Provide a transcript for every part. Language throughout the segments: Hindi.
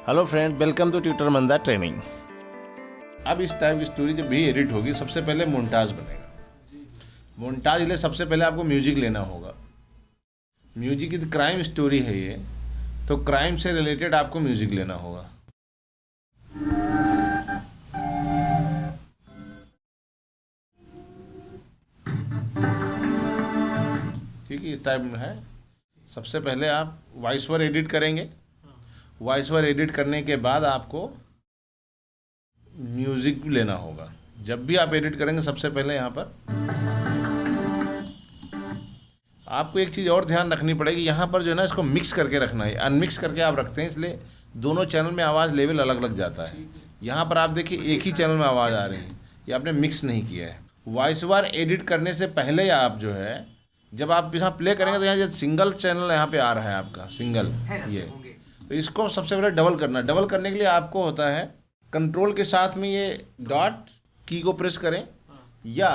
Hello friend, welcome to tutor मंदा ट्रेनिंग। अब इस टाइप की स्टोरी जब भी एडिट होगी, सबसे पहले मोन्टाज बनेगा। मोन्टाज के लिए सबसे पहले आपको म्यूजिक लेना होगा। म्यूजिक की क्राइम स्टोरी है ये, तो क्राइम से रिलेटेड आपको म्यूजिक लेना होगा। ठीक है, इस टाइप में है। सबसे पहले आप वॉइस ओवर एडिट करेंगे। वॉइस ओवर एडिट करने के बाद आपको म्यूजिक लेना होगा। जब भी आप एडिट करेंगे, सबसे पहले यहाँ पर आपको एक चीज़ और ध्यान रखनी पड़ेगी। यहाँ पर जो है ना, इसको मिक्स करके रखना है। अनमिक्स करके आप रखते हैं, इसलिए दोनों चैनल में आवाज़ लेवल अलग अलग जाता है। यहाँ पर आप देखिए एक ही चैनल में आवाज़ आ रही है, ये आपने मिक्स नहीं किया है। वॉइस ओवर एडिट करने से पहले आप जो है, जब आप यहाँ प्ले करेंगे तो यहाँ सिंगल चैनल यहाँ पे आ रहा है आपका सिंगल, ये तो इसको सबसे पहले डबल करना। डबल करने के लिए आपको होता है कंट्रोल के साथ में ये डॉट की को प्रेस करें, या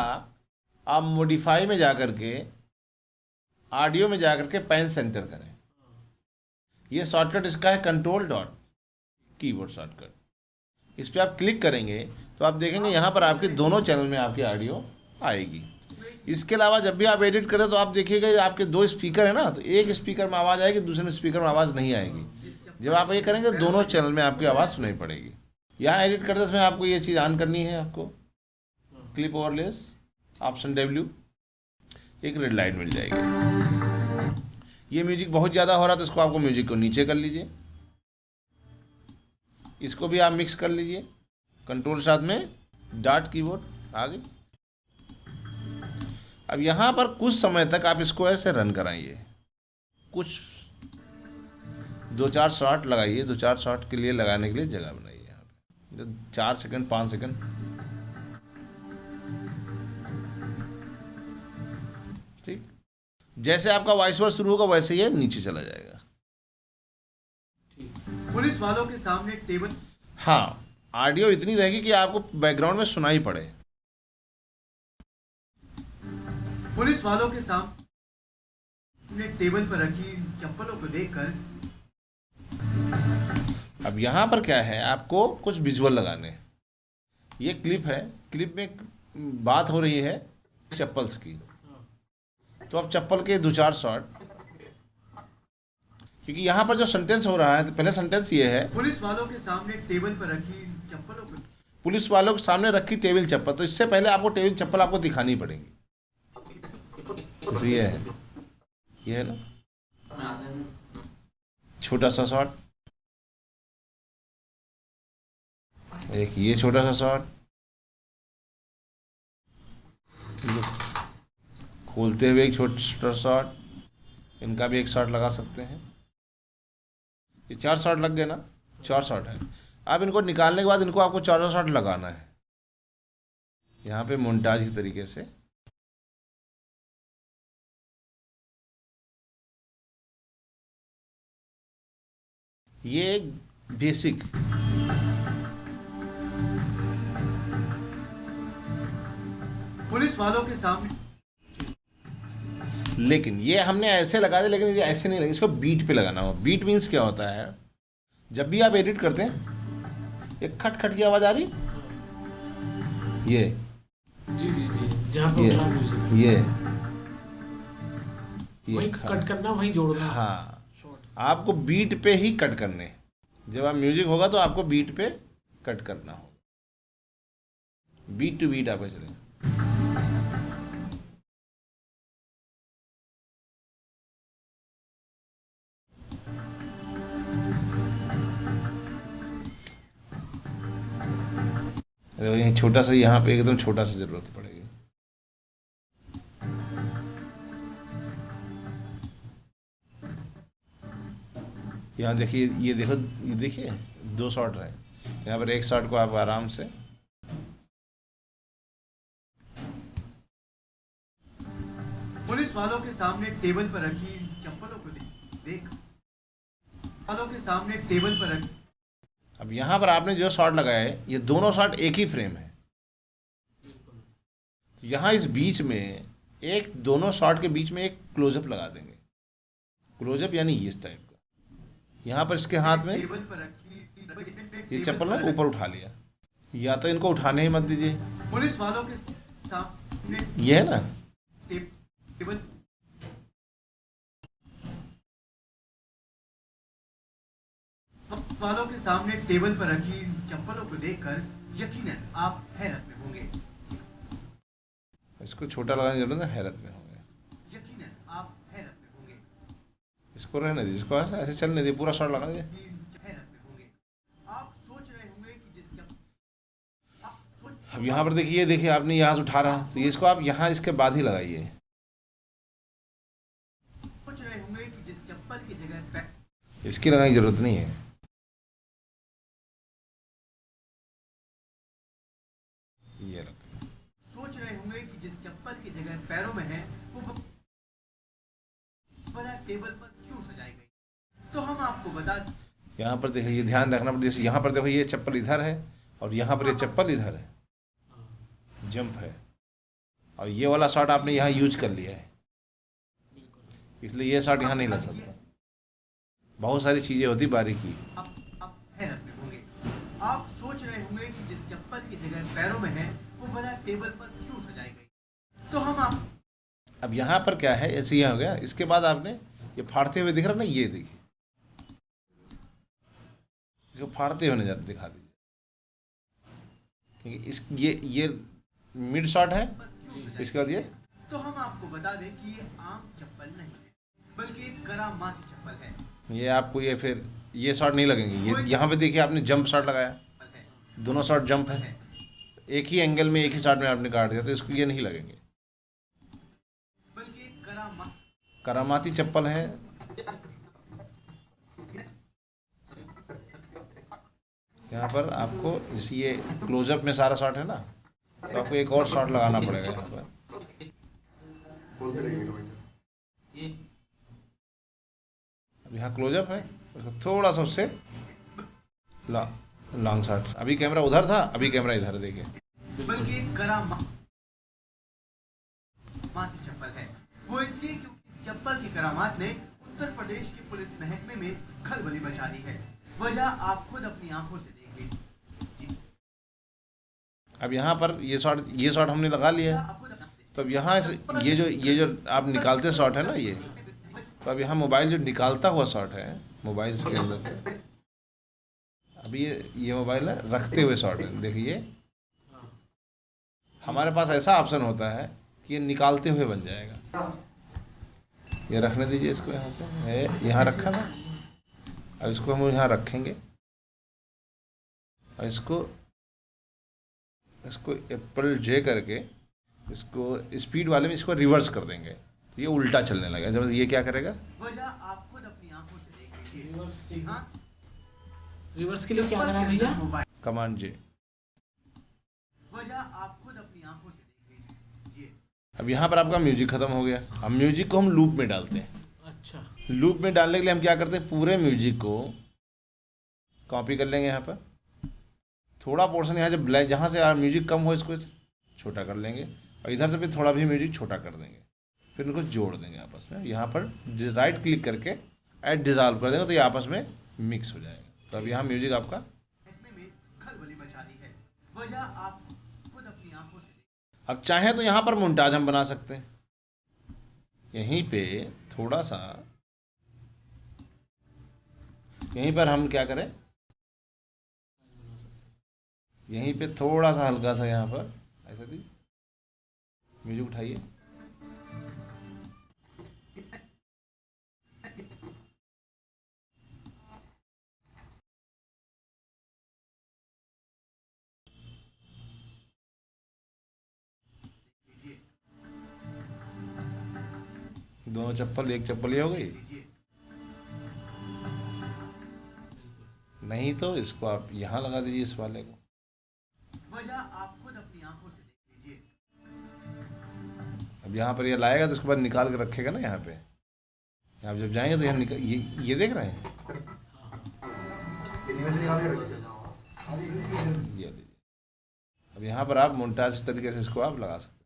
आप मॉडिफाई में जाकर के ऑडियो में जाकर के पैन सेंटर करें। ये शॉर्टकट इसका है कंट्रोल डॉट कीबोर्ड शॉर्टकट। इस पर आप क्लिक करेंगे तो आप देखेंगे यहाँ पर आपके दोनों चैनल में आपकी ऑडियो आएगी। इसके अलावा जब भी आप एडिट करें तो आप देखिएगा आपके दो स्पीकर है ना, तो एक स्पीकर में आवाज़ आएगी, दूसरे स्पीकर में आवाज़ नहीं आएगी। जब आप ये करेंगे तो दोनों चैनल में आपकी आवाज़ सुनाई पड़ेगी। यहाँ एडिट करते समय आपको ये चीज़ ऑन करनी है। आपको क्लिप ओवरलेस ऑप्शन W, एक रेड लाइट मिल जाएगी। ये म्यूजिक बहुत ज़्यादा हो रहा है तो इसको आपको म्यूजिक को नीचे कर लीजिए। इसको भी आप मिक्स कर लीजिए। कंट्रोल साथ में डॉट कीबोर्ड आगे। अब यहाँ पर कुछ समय तक आप इसको ऐसे रन कराइए। कुछ 2-4 शॉट लगाइए। 2-4 शॉट के लिए लगाने के लिए जगह बनाइए यहाँ पे, 4 सेकंड 5 सेकंड। ठीक, जैसे आपका वॉइस ओवर शुरू होगा वैसे ये नीचे चला जाएगा। पुलिस वालों के सामने टेबल, हाँ, ऑडियो इतनी रहेगी कि आपको बैकग्राउंड में सुनाई पड़े। पुलिस वालों के सामने टेबल पर रखी चप्पलों को देखकर। अब यहाँ पर क्या है, आपको कुछ विजुअल लगाने हैं। ये क्लिप है, क्लिप में बात हो रही है चप्पल्स की, तो अब चप्पल के 2-4 शॉट, क्योंकि यहाँ पर जो सेंटेंस हो रहा है, तो पहले सेंटेंस ये है पुलिस वालों के सामने टेबल पर रखी चप्पलों को। पुलिस वालों के सामने रखी टेबल चप्पल, तो इससे पहले आपको टेबल चप्पल आपको दिखानी पड़ेगी। तो ये है ना छोटा सा शॉट, एक ये छोटा सा शॉट, खोलते हुए एक छोटा शॉट, इनका भी एक शॉट लगा सकते हैं। ये 4 शॉट लग गए ना, 4 शॉट है। अब इनको निकालने के बाद इनको आपको 4 शॉट लगाना है यहाँ पे मोन्टाज की तरीके से। ये बेसिक पुलिस वालों के सामने, लेकिन ये हमने ऐसे लगा दिया, लेकिन ये ऐसे नहीं लगे, इसको बीट पे लगाना होगा। बीट मीन्स क्या होता है, जब भी आप एडिट करते हैं एक खट खट की आवाज आ रही, ये जी जी जी, जहाँ पे उठा म्यूजिक, ये वहीं कट करना, वहीं जोड़ना। हाँ, शॉर्ट आपको बीट पे ही कट करने। जब आप म्यूजिक होगा तो आपको बीट पे कट करना होगा। बीट टू बीट आपको चलेगा। ये छोटा सा, यहाँ पे एकदम छोटा सा जरूरत पड़ेगी। यहाँ देखिए, ये देखो, ये देखिए 2 शॉट रहे यहाँ पर। एक शॉट को आप आराम से, पुलिस वालों के सामने टेबल पर रखी चप्पलों को देख वालों के सामने टेबल पर रखी। अब यहाँ पर आपने जो शॉट लगाया है, ये दोनों शॉट एक ही फ्रेम है। तो यहाँ इस बीच में एक, दोनों शॉट के बीच में एक क्लोजअप लगा देंगे। क्लोजअप यानी इस टाइप का। यहाँ पर इसके हाथ में टेबल पर रखी ये टेबल चप्पल ना पर ऊपर उठा लिया, या तो इनको उठाने ही मत दीजिए, पुलिस वालों के सामने ये है ना, टेबल वालों के सामने टेबल पर रखी इन चप्पलों को देखकर यकीनन आप हैरत में होंगे। इसको छोटा लगाने की जरूरत है, हैरत में होंगे। यकीनन आप हैरत में होंगे। इसको रहने दीजिए, इसको ऐसे ऐसे चलने दीजिए, पूरा शॉट लगा दीजिए। हैरत में होंगे। आप सोच रहे होंगे कि जिस चप्पल आप सोच अब यहाँ पर देखिए, देखिए आपने यहाँ से उठा रहा, तो ये इसको आप यहाँ इसके बाद ही लगाइए। रहे होंगे कि जिस चप्पल की जगह पैर इसकी लगाने की जरूरत नहीं है। ये रखिए। सोच रहे होंगे कि जिस चप्पल की जगह पैरों में है वो भला टेबल पर क्यों सजाई गई। तो हम आपको बता यहाँ पर देखिए, ये ध्यान रखना पड़ेगा, जैसे यहाँ पर देखो ये चप्पल इधर है और यहाँ पर ये चप्पल इधर है, जंप है, और ये वाला शॉट आपने यहाँ यूज कर लिया है, इसलिए ये शॉट यहाँ नहीं लग सकता। बहुत सारी चीज़ें होती बारीकी। आप हैरत में होंगे। आप सोच रहे होंगे कि जिस चप्पल की जगह पैरों में है वो भला टेबल पर क्यों सजाई गई। तो हम आप अब यहाँ पर क्या है, ऐसे यहाँ हो गया, इसके बाद आपने ये फाड़ते हुए दिख रहा ना, ये देखिए, इसको फाड़ते हुए नजर दिखा दीजिए, क्योंकि इस ये मिड शॉट है, इसके बाद ये तो हम आपको बता दें कि ये आम चप्पल नहीं है बल्कि एक करामाती चप्पल है। ये आपको ये फिर ये शॉट नहीं लगेंगे। ये यहाँ पे देखिए आपने जंप शॉट लगाया, दोनों शॉट जंप है, एक ही एंगल में एक ही शॉट में आपने काट दिया, तो इसको ये नहीं लगेंगे। बल्कि एक करामाती चप्पल है। यहाँ पर आपको इस ये क्लोजअप में सारा शॉट है ना, तो आपको एक और शॉट लगाना पड़ेगा यहाँ पर। अब यहाँ क्लोजअप है, उसको थोड़ा सा उससे लॉन्ग शॉट। अभी कैमरा उधर था, अभी कैमरा इधर, देखिए। बल्कि एक करामाती चप्पल है। वो इसलिए क्योंकि इस चप्पल की करामात ने उत्तर प्रदेश के पुलिस महकमे में खलबली मचा दी है। वजह आप खुद अपनी आंखों से देख लीजिए। अब यहाँ पर ये शॉट हमने लगा लिया है, तो अब यहाँ से ये जो आप निकालते शॉट है ना ये, तो अब यहाँ मोबाइल जो निकालता हुआ शॉट है मोबाइल के अंदर से, अभी ये मोबाइल है रखते हुए शॉट है। देखिए हमारे पास ऐसा ऑप्शन होता है कि ये निकालते हुए बन जाएगा। ये रखने दीजिए इसको, यहाँ से यहाँ रखा ना, अब इसको हम यहाँ रखेंगे और इसको एप्पल जे करके इसको स्पीड वाले में इसको रिवर्स कर देंगे, तो ये उल्टा चलने लगेगा। जब ये क्या करेगा, वजह आप खुद अपनी आंखों से देख लीजिए। रिवर्स जी हाँ, रिवर्स के लिए क्या करना है भैया? कमांड जे। वजह आप खुद अपनी आंखों से देख लीजिए। अब यहाँ पर आपका म्यूजिक खत्म हो गया। अब म्यूजिक को हम लूप में डालते हैं। अच्छा, लूप में डालने के लिए हम क्या करते हैं, पूरे म्यूजिक को कॉपी कर लेंगे। यहाँ पर थोड़ा पोर्शन यहाँ जब ब्लैक जहाँ से म्यूजिक कम हो इसको छोटा कर लेंगे, और इधर से भी थोड़ा भी म्यूजिक छोटा कर देंगे, फिर इनको जोड़ देंगे आपस में। यहाँ पर राइट क्लिक करके ऐड डिजॉल्व कर देंगे, तो ये आपस में मिक्स हो जाएगा। तो अब यहाँ म्यूजिक आपका में खलबली मचा दी है। वजह आप खुद अपनी आंखों से देख। अब चाहे तो यहाँ पर मोन्टाज हम बना सकते हैं। यहीं पे थोड़ा सा यहीं पर हम क्या करें, यहीं पे थोड़ा सा हल्का सा यहाँ पर ऐसा दी म्यूजिक उठाइए, दोनों चप्पल, एक चप्पल ये हो गई। नहीं तो इसको आप यहाँ लगा दीजिए, इस वाले को। वजह आप खुद अपनी आंखों से देख लीजिए। अब यहाँ पर ये लाएगा तो उसके बाद निकाल के रखेगा ना यहाँ पे। आप जब जाएंगे तो यहाँ निकाल, ये देख रहे हैं, ये लीजिए। अब यहाँ पर आप मोन्टाज तरीके से इसको आप लगा सकते हैं।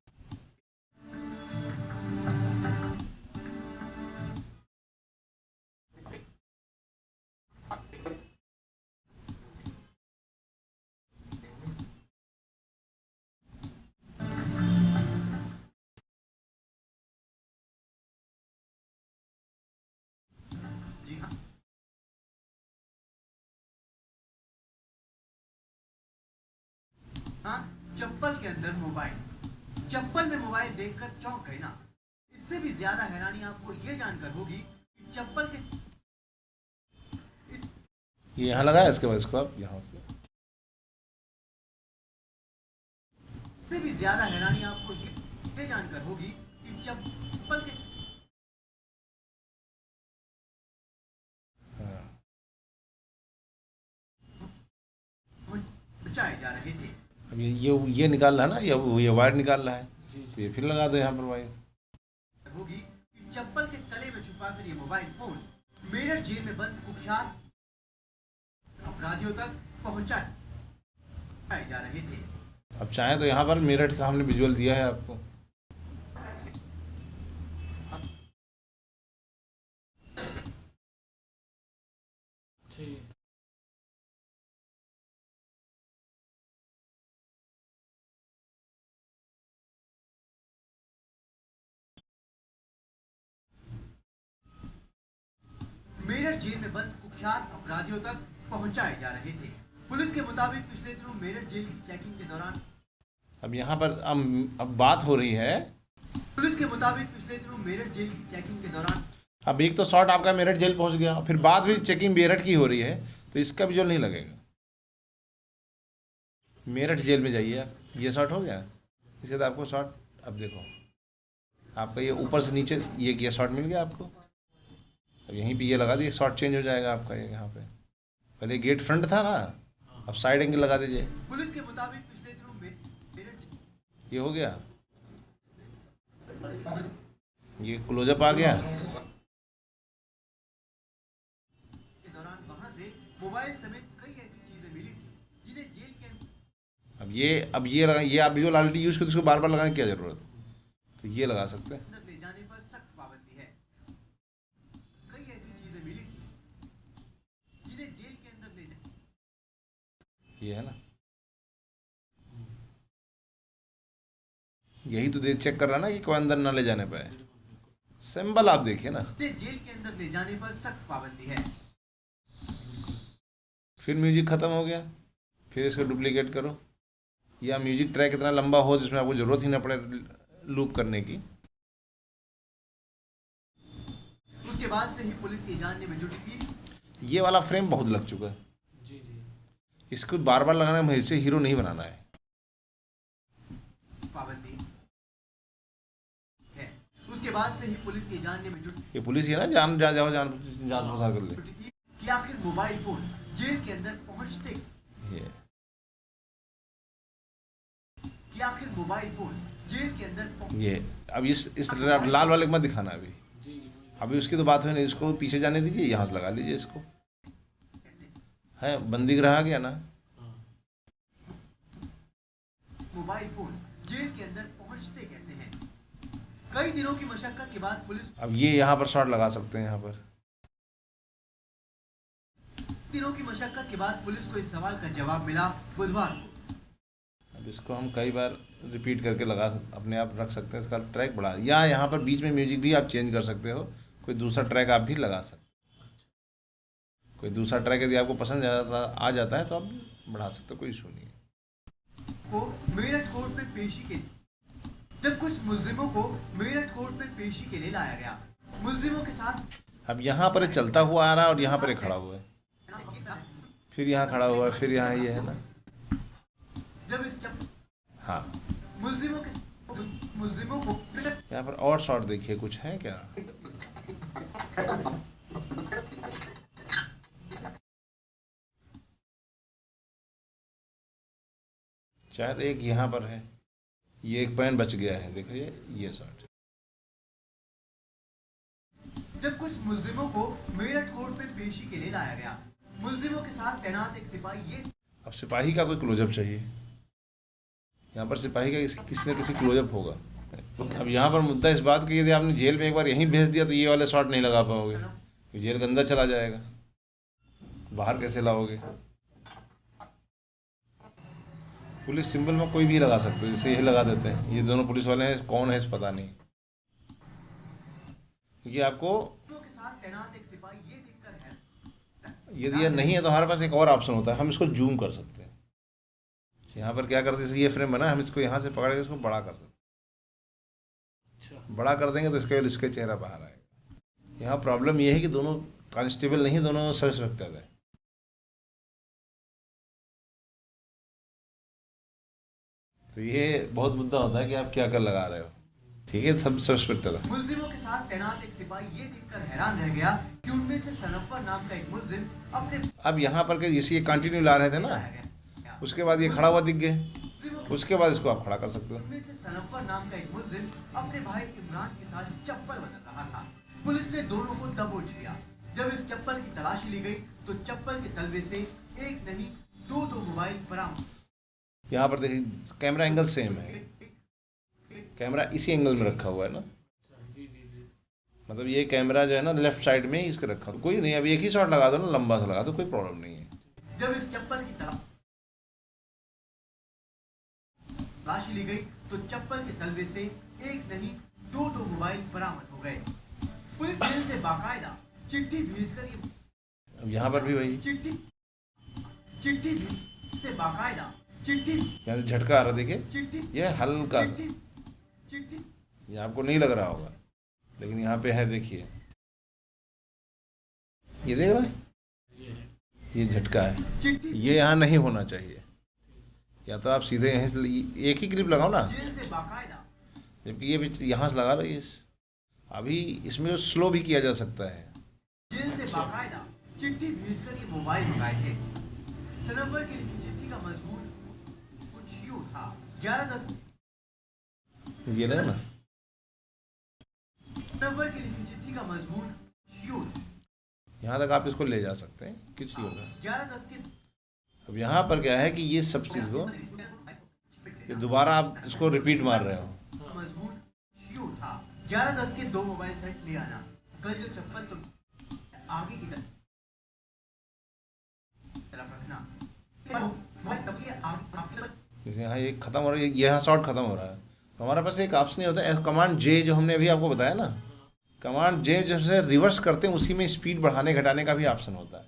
हाँ, चप्पल के अंदर मोबाइल। चप्पल में मोबाइल देखकर चौंक गए ना। इससे भी ज्यादा हैरानी आपको ये जानकर होगी कि चप्पल के ये यहाँ लगाया, इसके बाद इसको आप यहाँ से, इससे भी ज्यादा हैरानी आपको ये जानकर होगी कि चप्पल के बचाए जा रहे थे। अब ये निकाल रहा है ना, ये वायर निकाल रहा है, तो ये फिर लगा दो यहाँ पर वायर। होगी कि चप्पल के तले में छुपाकर ये मोबाइल फोन मेरठ जेल में बंद कुख्यात अपराधियों तक पहुंचाए जा रहे थे। अब चाहे तो यहाँ पर मेरठ का हमने विजुअल दिया है आपको। ठीक। मेरठ जेल में बंद कुख्यात अपराधियों तक पहुंचाए जा रहे थे। पुलिस के मुताबिक पिछले दिनों मेरठ जेल की चेकिंग के दौरान अब यहाँ पर अब बात हो रही है, पुलिस के मुताबिक पिछले दिनों मेरठ जेल की चेकिंग के दौरान अब एक तो शॉट आपका मेरठ जेल पहुँच गया, फिर बाद में चेकिंग मेरठ की हो रही है, तो इसका विजुअल नहीं लगेगा। मेरठ जेल में जाइए आप, ये शॉट हो गया, इसके बाद आपको शॉट, अब देखो आपका ये ऊपर से नीचे ये शॉट मिल गया आपको। अब यहीं पे ये लगा दिए, शॉट चेंज हो जाएगा आपका। ये यहाँ पे पहले गेट फ्रंट था ना, अब साइड एंगल लगा दीजिए। पुलिस के मुताबिक पिछले दिनों मेरठ ये हो गया, ये क्लोजअप आ गया। के दौरान वहां से मोबाइल समेत कई ऐसी चीजें मिली थी जिन्हें जेल के अब ये लगा, ये आप विजुअल ऑलरेडी यूज करते, इसको बार बार लगाने की क्या जरूरत, तो ये लगा सकते हैं। अंदर ले जाने पर सख्त पाबंदी है। कई ऐसी चीजें मिली थी जिन्हें जेल के अंदर ले जा ये है ना, यही तो देख चेक कर रहा ना कि कोई अंदर ना ले जाने पाए। सिंबल आप देखिए ना, जेल के अंदर ले जाने पर सख्त पाबंदी है। फिर म्यूजिक खत्म हो गया, फिर इसको डुप्लीकेट करो, या म्यूजिक ट्रैक इतना लंबा हो जिसमें आपको जरूरत ही ना पड़े लूप करने की। उसके बाद से ही पुलिस ये जानने में जुटी थी ये वाला फ्रेम बहुत लग चुका है, जी जी। इसको बार बार लगाना है, इसे हीरो नहीं बनाना है। पाबंदी है। उसके बाद से ही पुलिस ये जानने में जुटी ये पुलिस ये ना जान पसार कर ले। थी कि आखिर मोबाइल फोन जेल के अंदर पहुंचते ये कि आखिर मोबाइल फोन जेल के अंदर ये अब इस लाल वाले को मत दिखाना अभी, जी जी। अभी उसकी तो बात हुई नहीं, इसको पीछे जाने दीजिए, यहाँ से लगा लीजिए इसको। है बंदी ग्रह आ गया ना, मोबाइल फोन जेल के अंदर पहुंचते कैसे हैं? कई दिनों की मशक्कत के बाद पुलिस अब ये यहाँ पर शॉट लगा सकते हैं, यहाँ पर दिनों की मशक्कत के बाद पुलिस को इस सवाल का जवाब मिला बुधवार को। अब इसको हम कई बार रिपीट करके अपने आप रख सकते हैं, इसका ट्रैक बढ़ा, या यहाँ पर बीच में म्यूजिक भी आप चेंज कर सकते हो, कोई दूसरा ट्रैक आप भी लगा सकते हो। कोई दूसरा ट्रैक यदि आपको पसंद आ जाता है तो आप बढ़ा सकते हो, कोई इशू नहीं है। को मेरठ कोर्ट में पेशी के जब कुछ मुल्जिमों को मेरठ कोर्ट में पेशी के लिए लाया गया, मुल्जिमों के साथ अब यहाँ पर ये चलता हुआ आ रहा है और यहाँ पर ये खड़ा हुआ है, फिर यहाँ खड़ा हुआ है, फिर यहाँ ये है ना। जब हाँ, मुल्जिमों को यहाँ पर और शॉट देखिए, कुछ है क्या। शायद एक यहाँ पर है, ये एक पैन बच गया है, देखो ये शॉट। जब कुछ मुल्जिमों को मेरठ कोर्ट में पेशी के लिए लाया गया, मुल्जिमों के साथ तैनात एक सिपाही ये अब सिपाही का कोई क्लोजअप चाहिए, यहाँ पर सिपाही का किसी न किसी क्लोजअप होगा। अब यहाँ पर मुद्दा इस बात की, यदि आपने जेल में एक बार यहीं भेज दिया तो ये वाले शॉट नहीं लगा पाओगे, जेल के अंदर चला जाएगा, बाहर कैसे लाओगे। पुलिस सिंबल में कोई भी लगा सकते हो, जैसे ये लगा देते हैं, ये दोनों पुलिस वाले हैं, कौन है इस पता नहीं, क्योंकि आपको के साथ तैनात एक सिपाही ये देखकर है यदि ये नहीं है तो हमारे पास एक और ऑप्शन होता है, हम इसको जूम कर सकते हैं। यहाँ पर क्या करते हैं, ये फ्रेम बना, हम इसको यहाँ से पकड़ के इसको बड़ा कर सकते हैं। अच्छा बड़ा कर देंगे तो इसके इसका चेहरा बाहर आएगा। यहाँ प्रॉब्लम ये है कि दोनों कांस्टेबल नहीं, दोनों सब इंस्पेक्टर है। तो ये बहुत मुद्दा होता है कि आप क्या कर लगा रहे हो। ठीक है, सब इंस्पेक्टर है। मुलजिमों के साथ तैनात एक सिपाही ये देखकर हैरान रह गया कि उनमें से सनफ्फर नाम का एक मुलजिम अपने अब यहाँ पर के जैसे ये कंटिन्यू ला रहे थे ना, उसके बाद ये खड़ा हुआ दिख गया, उसके बाद इसको आप खड़ा कर सकते हो। उनमें से सनफ्फर नाम का एक मुलजिम अपने भाई इमरान के साथ चप्पल बदल रहा था। पुलिस ने दोनों को दबोच लिया। जब इस चप्पल की तलाशी ली गई तो चप्पल के तलवे से एक नहीं दो मोबाइल बरामद। यहाँ पर देखिए कैमरा एंगल सेम है, कैमरा इसी एंगल में रखा हुआ है ना, जी जी जी। मतलब ये कैमरा जो है ना लेफ्ट साइड में ही इसको रखा, कोई नहीं, अब एक ही शॉट लगा दो ना, लंबा सा लगा दो, कोई प्रॉब्लम नहीं है। जब इस चप्पल की तलाशी ली गई तो चप्पल के तलवे से एक नहीं दो मोबाइल बरामद हो गए। पुलिस जेल से बाकायदा चिट्ठी भेजकर ये अब यहाँ पर भी वही, चिट्ठी से बाकायदा चिट्ठी यहाँ से झटका आ रहा, देखिए चिट्ठी ये हल्का सा, चिट्ठी ये आपको नहीं लग रहा होगा लेकिन यहाँ पे है, देखिए ये देख रहे हैं, ये है। ये झटका है, चिट्ठी ये यहाँ नहीं होना चाहिए। या तो आप सीधे यहीं से एक ही क्लिप लगाओ ना, जेल से बाकायदा जबकि ये भी यहाँ से लगा रही है। अभी इसमें स्लो भी किया जा सकता है। जेल से बाकायदा चिट्ठी भेजकर ये मोबाइल मंगाए थे। सनवर की लिखी चिट्ठी का मजमून कुछ यूं था। 11-10 ये रहे ना, सनवर की लिखी चिट्ठी का मजमून यूं यहाँ तक आप इसको ले जा सकते हैं, कुछ नहीं होगा। 11-10 के अब यहाँ पर क्या है कि ये सब चीज़ को ये दोबारा आप इसको रिपीट मार रहे हो। मजमून यूं था। 11-10 के 2 मोबाइल सेट ले आना। कल जो चप्पल तुम आगे की तरफ रखना। जैसे यहाँ ये खत्म हो रहा है, यहाँ शॉट खत्म हो रहा है, तो हमारे पास एक ऑप्शन होता है कमांड जे, जो हमने अभी आपको बताया ना, कमांड जे जैसे रिवर्स करते हैं उसी में स्पीड बढ़ाने घटाने का भी ऑप्शन होता है।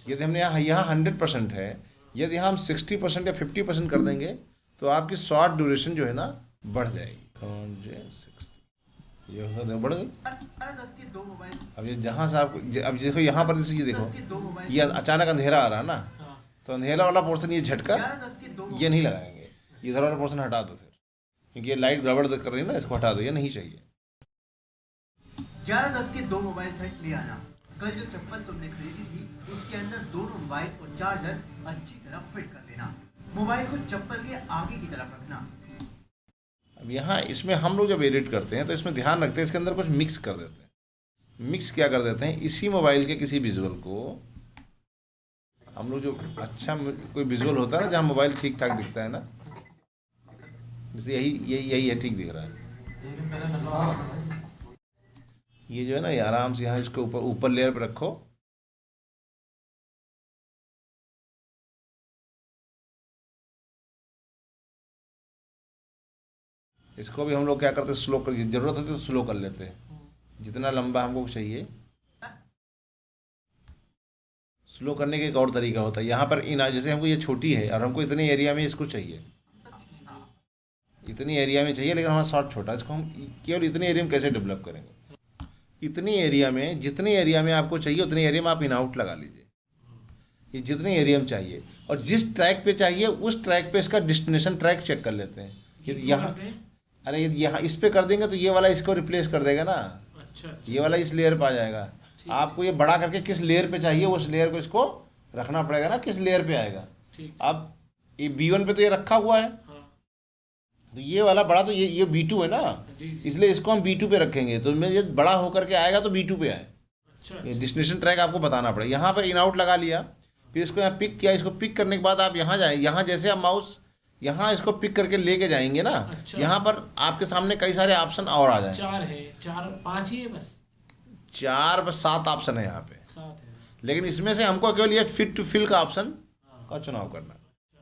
यदि हमने यहाँ 100% है, यदि हम 60% या 50% कर देंगे तो आपकी शॉर्ट ड्यूरेशन जो है ना बढ़ जाएगी। कमांड जे 60 ये बढ़ गई। 11-10 के 2 मोबाइल अब ये जहाँ से आप अब देखो यहाँ पर जैसे ये देखो, 10 के 2 मोबाइल ये अचानक अंधेरा आ रहा है ना, हाँ तो अंधेरा वाला पोर्शन ये झटका 11-10 के 2 ये नहीं लगाएंगे, इधर वाला पोर्शन हटा दो फिर, क्योंकि ये लाइट गड़बड़ कर रही है ना, इसको हटा दो, ये नहीं चाहिए। 11-10 के 2 मोबाइल सेट ले आना। कल जो चप्पल तुमने खरीदी थी उसके अंदर दोनों मोबाइल और चार्जर अच्छी तरह फिट कर लेना। मोबाइल को चप्पल के आगे की तरफ रखना। अब यहाँ इसमें हम लोग जब एडिट करते हैं तो इसमें ध्यान रखते हैं, इसके अंदर कुछ मिक्स कर देते हैं। मिक्स क्या कर देते हैं, इसी मोबाइल के किसी विजुअल को हम लोग जो अच्छा कोई विजुअल होता है ना, जहाँ मोबाइल ठीक ठाक दिखता है ना, जैसे यही है, ठीक दिख रहा है, ये जो है ना, ये आराम से यहाँ इसको ऊपर लेयर पे रखो, इसको भी हम लोग क्या करते हैं, स्लो कर, जरूरत होती है तो स्लो कर लेते हैं, जितना लंबा हमको चाहिए। स्लो करने का एक और तरीका होता है, यहाँ पर जैसे हमको ये छोटी है और हमको इतने एरिया में इसको चाहिए, इतनी एरिया में चाहिए, लेकिन हमारा शॉट छोटा, इसको हम केवल इतने एरिया में कैसे डेवलप करेंगे। इतनी एरिया में, जितने एरिया में आपको चाहिए उतने एरिया में आप इन आउट लगा लीजिए, ये जितने एरिया में चाहिए, और जिस ट्रैक पे चाहिए उस ट्रैक पे इसका डेस्टिनेशन ट्रैक चेक कर लेते हैं। यदि यहाँ, अरे यदि यहाँ इस पे कर देंगे तो ये वाला इसको रिप्लेस कर देगा ना, अच्छा ये वाला इस लेयर पे आ जाएगा। आपको ये बड़ा करके किस लेयर पे चाहिए उस लेयर को इसको रखना पड़ेगा ना, किस लेयर पे आएगा। अब ये B1 पे तो ये रखा हुआ है, तो ये वाला बड़ा तो ये B2 है ना, इसलिए इसको हम B2 पे रखेंगे, तो मैं ये बड़ा होकर के आएगा तो B2 पे आए। ये डेस्टिनेशन ट्रैक आपको बताना पड़ेगा। यहाँ पर इन आउट लगा लिया, फिर इसको यहाँ पिक किया, इसको पिक करने के बाद आप यहाँ जाए, यहाँ जैसे आप माउस यहाँ इसको पिक करके लेके जाएंगे ना, यहाँ पर आपके सामने कई सारे ऑप्शन और आ जाए। 4 है, 4-5 ही है बस, 4 बस 7 ऑप्शन है यहाँ पे, 7 है। लेकिन इसमें से हमको केवल ये फिट टू फिल का ऑप्शन का चुनाव करना है।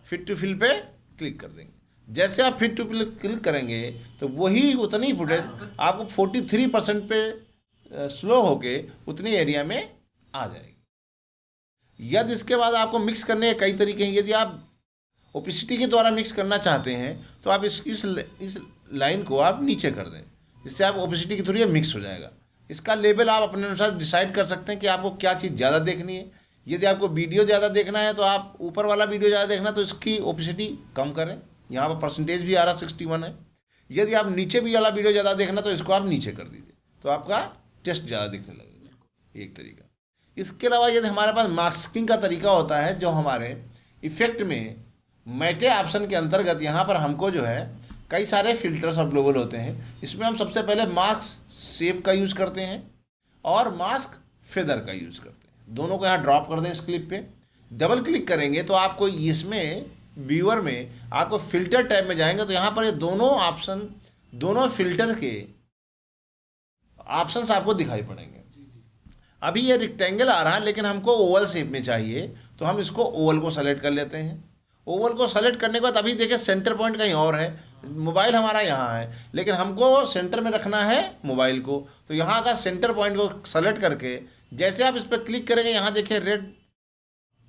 फिट टू फिल पे क्लिक कर देंगे, जैसे आप फिट टू फिल क्लिक करेंगे तो वही उतनी फुटेज आपको 43% पे स्लो होके उतनी एरिया में आ जाएगी। यदि इसके बाद आपको मिक्स करने के कई तरीके हैं, यदि आप ओपेसिटी के द्वारा मिक्स करना चाहते हैं तो आप इस लाइन को आप नीचे कर दें, जिससे आप ओपेसिटी के थ्रू ये मिक्स हो जाएगा। इसका लेवल आप अपने अनुसार डिसाइड कर सकते हैं कि आपको क्या चीज़ ज़्यादा देखनी है। यदि आपको वीडियो ज़्यादा देखना है तो आप ऊपर वाला वीडियो ज़्यादा देखना तो इसकी ओपेसिटी कम करें, यहाँ पर परसेंटेज भी आ रहा 61 है। यदि आप नीचे भी वाला वीडियो ज़्यादा देखना तो इसको आप नीचे कर दीजिए, तो आपका टेस्ट ज़्यादा दिखने लगेगा, एक तरीका। इसके अलावा यदि हमारे पास मास्किंग का तरीका होता है, जो हमारे इफेक्ट में मैटे ऑप्शन के अंतर्गत यहाँ पर हमको जो है कई सारे फिल्टर्स अवेलेबल होते हैं। इसमें हम सबसे पहले मास्क शेप का यूज़ करते हैं और मास्क फेदर का यूज़ करते हैं। दोनों को यहाँ ड्रॉप कर दें, इस क्लिप पे डबल क्लिक करेंगे तो आपको इसमें व्यूअर में आपको फिल्टर टैब में जाएंगे तो यहाँ पर ये दोनों ऑप्शन, दोनों फिल्टर के ऑप्शंस आपको दिखाई पड़ेंगे। अभी ये रेक्टेंगल आ रहा है लेकिन हमको ओवल शेप में चाहिए, तो हम इसको ओवल को सेलेक्ट कर लेते हैं। ओवल को सेलेक्ट करने के बाद अभी देखिए सेंटर पॉइंट कहीं और है, मोबाइल हमारा यहाँ है, लेकिन हमको सेंटर में रखना है मोबाइल को। तो यहाँ का सेंटर पॉइंट को सेलेक्ट करके जैसे आप इस पर क्लिक करेंगे, यहाँ देखिए रेड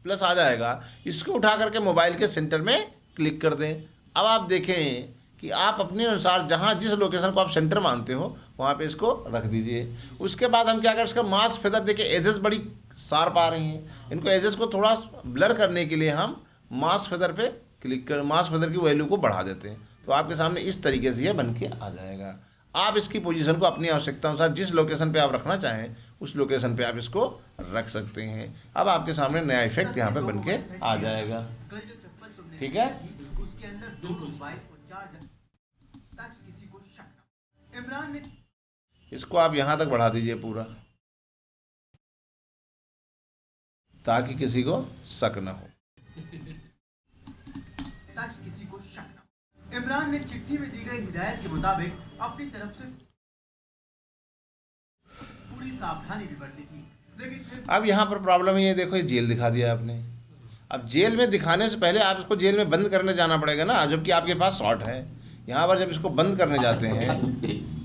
प्लस आ जाएगा, इसको उठा करके मोबाइल के सेंटर में क्लिक कर दें। अब आप देखें कि आप अपने अनुसार जहाँ जिस लोकेशन को आप सेंटर मानते हो वहाँ पे इसको रख दीजिए। उसके बाद हम क्या करें, इसका मास्क फेदर देखिए एजेस बड़ी शार्प आ रही हैं, इनको एजेस को थोड़ा ब्लर करने के लिए हम मास्क फेदर पे क्लिक कर मास्क फेदर की वैल्यू को बढ़ा देते हैं। तो आपके सामने इस तरीके से ये बन के आ जाएगा। आप इसकी पोजीशन को अपनी आवश्यकता अनुसार जिस लोकेशन पे आप रखना चाहें उस लोकेशन पे आप इसको रख सकते हैं। अब आपके सामने नया इफेक्ट यहाँ पे बन के आ जाएगा। कल जो चप्पल तुमने ठीक है, देखी, उसके अंदर 2 मोबाइल और 4 ताकि किसी को शक ना हो। इमरान ने इसको आप यहाँ तक बढ़ा दीजिए पूरा, ताकि किसी को शक न हो। ताकि किसी को शक ना हो। इमरान ने चिट्ठी में दी गई हिदायत के मुताबिक अपनी तरफ से पूरी सावधानी भी बरती थी, लेकिन फिर अब यहाँ पर प्रॉब्लम ये देखो, ये जेल दिखा दिया आपने। अब जेल में दिखाने से पहले आप इसको जेल में बंद करने जाना पड़ेगा ना, जबकि आपके पास शॉट है। यहाँ पर जब इसको बंद करने जाते हैं,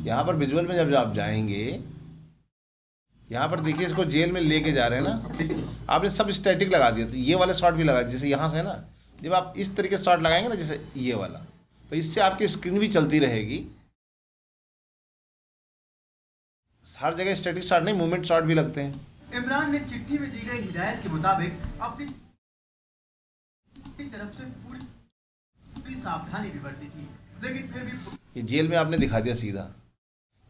यहाँ पर विजुअल में जब आप जाएंगे, यहाँ पर देखिए इसको जेल में लेके जा रहे हैं ना, आपने सब स्टैटिक लगा दिया। तो ये वाले शॉट भी लगा, जैसे यहाँ से है ना, जब आप इस तरीके से शॉट लगाएंगे ना जैसे ये वाला, तो इससे आपकी स्क्रीन भी चलती रहेगी। हर जगह स्टैटिक शॉट नहीं, मूवमेंट शॉट भी लगते हैं। इमरान ने चिट्ठी में दी गई हिदायत के मुताबिक अपनी तरफ से पूरी सावधानी भी बरती थी, लेकिन फिर भी ये जेल में आपने दिखा दिया सीधा।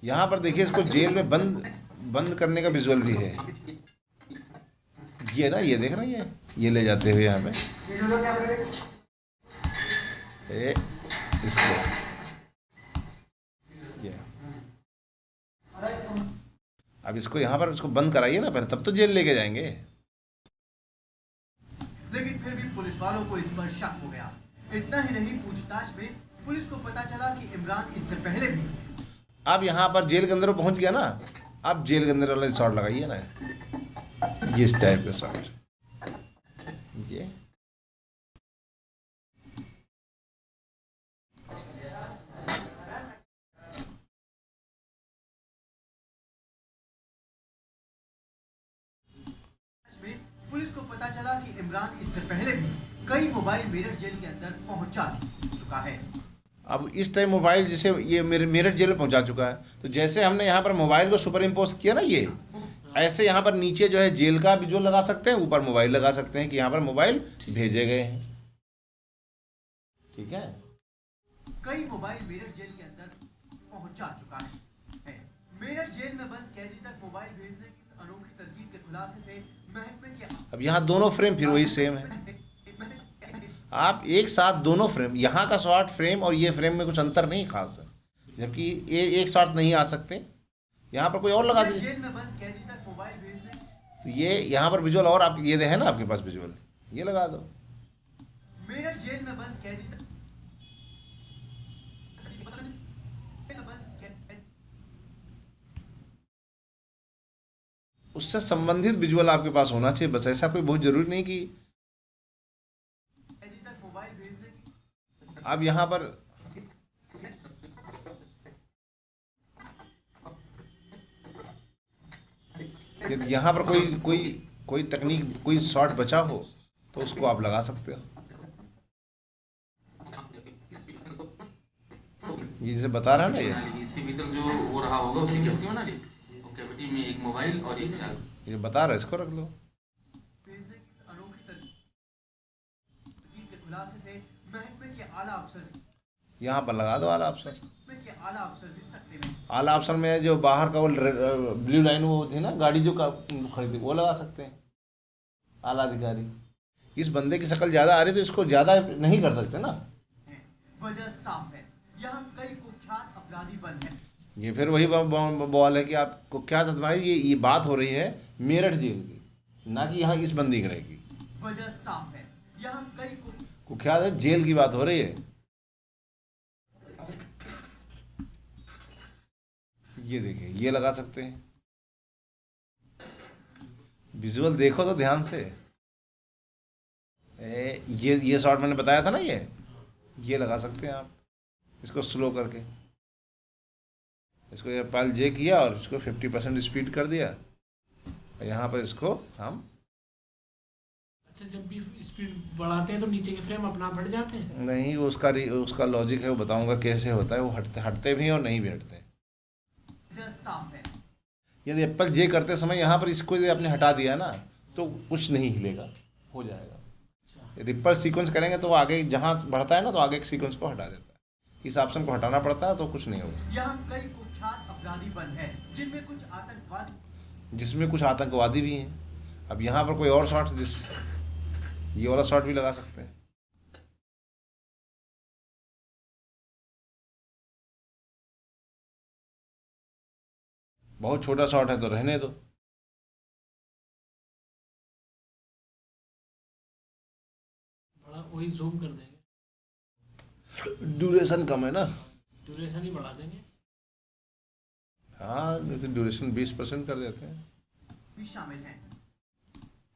यहाँ पर देखिए इसको जेल में बंद करने का विजुअल भी है। ये ना, ये देख रहे हैं, ये ले जाते हुए यहाँ पे इसको ये। अब इसको यहाँ पर इसको बंद कराइए ना पहले, तब तो जेल लेके जाएंगे। लेकिन फिर भी पुलिस वालों को इस पर शक हो गया। इतना ही नहीं, पूछताछ में पुलिस को पता चला कि इमरान इससे पहले भी अब यहाँ पर जेल के अंदर वो पहुँच गया ना, अब जेल के अंदर वाला शॉट लगाइए ना, ये इस टाइप का शॉट, ये पुलिस को पता चला कि इमरान इससे पहले भी कई मोबाइल मेरठ जेल के अंदर पहुंचा चुका है। अब इस टाइम मोबाइल जैसे ये मेरठ जेल में पहुंचा चुका है, तो जैसे हमने यहाँ पर मोबाइल को सुपर इम्पोज किया ना, ये ऐसे यहाँ पर नीचे जो है जेल का विजुअल लगा सकते हैं, ऊपर मोबाइल लगा सकते हैं कि यहाँ पर मोबाइल भेजे गए हैं। ठीक है, कई मोबाइल मेरठ जेल के अंदर पहुंचा चुका है। मेरठ जेल में बंद कैदी तक मोबाइल भेजने की इस अनोखी तरकीब के खुलासे से महकमे के अब यहाँ दोनों फ्रेम फिर वही सेम है। आप एक साथ दोनों फ्रेम, यहाँ का शॉट फ्रेम और ये फ्रेम में कुछ अंतर नहीं खास है, जबकि ये एक शॉट नहीं आ सकते। यहाँ पर कोई और लगा दीजिए, जेल में बंद कैदी तक मोबाइल भेजने तो ये यहाँ पर विजुअल और आप ये है ना आपके पास विजुअल, ये लगा दो। मेरठ जेल में बंद कैदी तक उससे संबंधित विजुअल आपके पास होना चाहिए, बस ऐसा कोई बहुत जरूरी नहीं कि कैदी तक मोबाइल भेजने की। आप यहाँ पर यदि यहाँ पर कोई तकनीक, कोई शॉट बचा हो तो उसको आप लगा सकते हो। ये जैसे बता रहा है ना ये इसके भीतर जो वो रहा होगा उसकी कैविटी बना ली, वो कैविटी में एक मोबाइल और एक चाल। ये बता रहा है, इसको रख लो। भेजने की इस अनोखी तरकीब के खुलासे से महकमे के आला अफसर यहाँ पर लगा दो आला अफसर। महकमे के आला अफसर भी सकते में आला अफसर में जो बाहर का वो ब्लू लाइन वो थी ना गाड़ी जो खरीदी वो लगा सकते हैं आला अधिकारी। इस बंदे की शक्ल ज़्यादा आ रही तो इसको ज़्यादा नहीं कर सकते ना। हैं। वजह साफ है, यहाँ कई कुख्यात अपराधी बंद हैं। ये फिर वही बवाल है कि आप कुख्यात तुम्हारी ये बात हो रही है मेरठ जेल की, ना कि यहाँ इस बंदी गृह की। वजह साफ है, यहाँ कई कुख्यात है जेल की बात हो रही है। ये देखिए ये लगा सकते हैं, विजुअल देखो तो ध्यान से। ये शॉट मैंने बताया था ना, ये लगा सकते हैं आप इसको स्लो करके। इसको ये पाल जे किया और इसको 50% स्पीड कर दिया और यहाँ पर इसको हम अच्छा, जब भी स्पीड बढ़ाते हैं तो नीचे के फ्रेम अपना बढ़ जाते हैं? नहीं, उसका लॉजिक है, वो बताऊंगा कैसे होता है। वो हटते भी हैं और नहीं भी हटते। वजह साफ है। यदि एप्पल जे करते समय यहाँ पर इसको यदि आपने हटा दिया ना तो कुछ नहीं हिलेगा, हो जाएगा। रिपर सीक्वेंस करेंगे तो वो आगे जहाँ बढ़ता है ना तो आगे के सीक्वेंस को हटा देता है। इस ऑप्शन को हटाना पड़ता है तो कुछ नहीं होगा। यहाँ कई कुख्यात अपराधी बंद हैं, जिसमें कुछ आतंकवादी भी हैं। अब यहाँ पर कोई और शॉट ये वाला शॉट भी लगा सकते हैं। बहुत छोटा शॉट है तो रहने दो। बड़ा वही जूम कर देंगे, ड्यूरेशन कम है ना। ड्यूरेशन ही बढ़ा देंगे। हाँ, लेकिन ड्यूरेशन 20% कर देते हैं। भी शामिल हैं,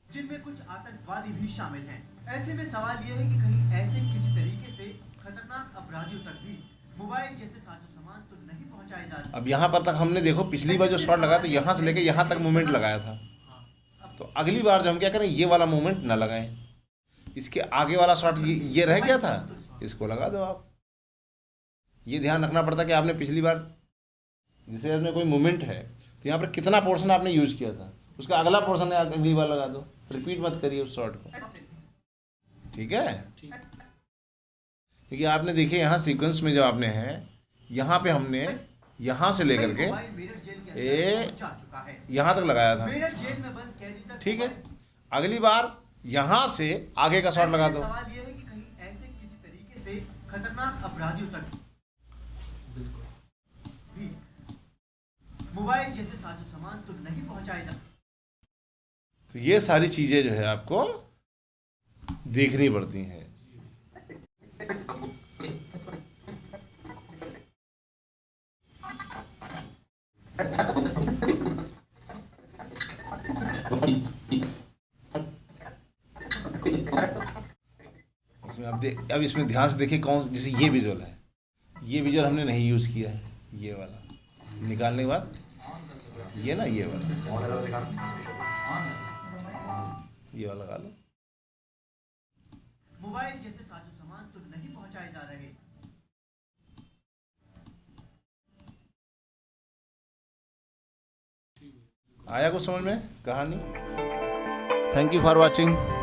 जिनमें कुछ आतंकवादी भी शामिल हैं। ऐसे में सवाल यह है कि कहीं ऐसे किसी तरीके से खतरनाक अपराधियों तक भी मोबाइल जैसे साजो सामान तो नहीं पहुंचाए जा रहे। अब यहाँ पर तक हमने देखो पिछली बार जो शॉट लगाया तो यहाँ से लेके यहाँ तक मूवमेंट लगाया था। तो अगली बार जो हम क्या करें, ये वाला मूवमेंट ना लगाएं। इसके आगे वाला शॉट ये रह गया था, इसको लगा दो आप। ये ध्यान रखना पड़ता कि आपने पिछली बार जैसे आपने कोई मूवमेंट है तो यहाँ पर कितना पोर्शन आपने यूज किया था, उसका अगला पोर्शन अगली बार लगा दो। रिपीट मत करिए उस शॉट को, ठीक है। क्योंकि आपने देखिए यहाँ सीक्वेंस में जो आपने है, यहाँ पे हमने यहाँ से लेकर के यहाँ तक लगाया था, ठीक है। अगली बार यहाँ से आगे का शॉट लगा दो। सवाल यह है कि कहीं ऐसे किसी तरीके से खतरनाक अपराधियों तक भी मोबाइल जैसे साजो सामान तो नहीं पहुंचाए जा। तो ये सारी चीजें जो है आपको देखनी पड़ती हैं। इसमें अब इसमें ध्यान से देखिए कौन, जैसे ये विजुअल है, ये विजुअल हमने नहीं यूज किया है। ये वाला निकालने के बाद ये ना ये वाला लगा लो। मोबाइल जैसे साजो सामान तो नहीं पहुंचाए जा रहे। आया कुछ समझ में कहानी? Thank you for watching.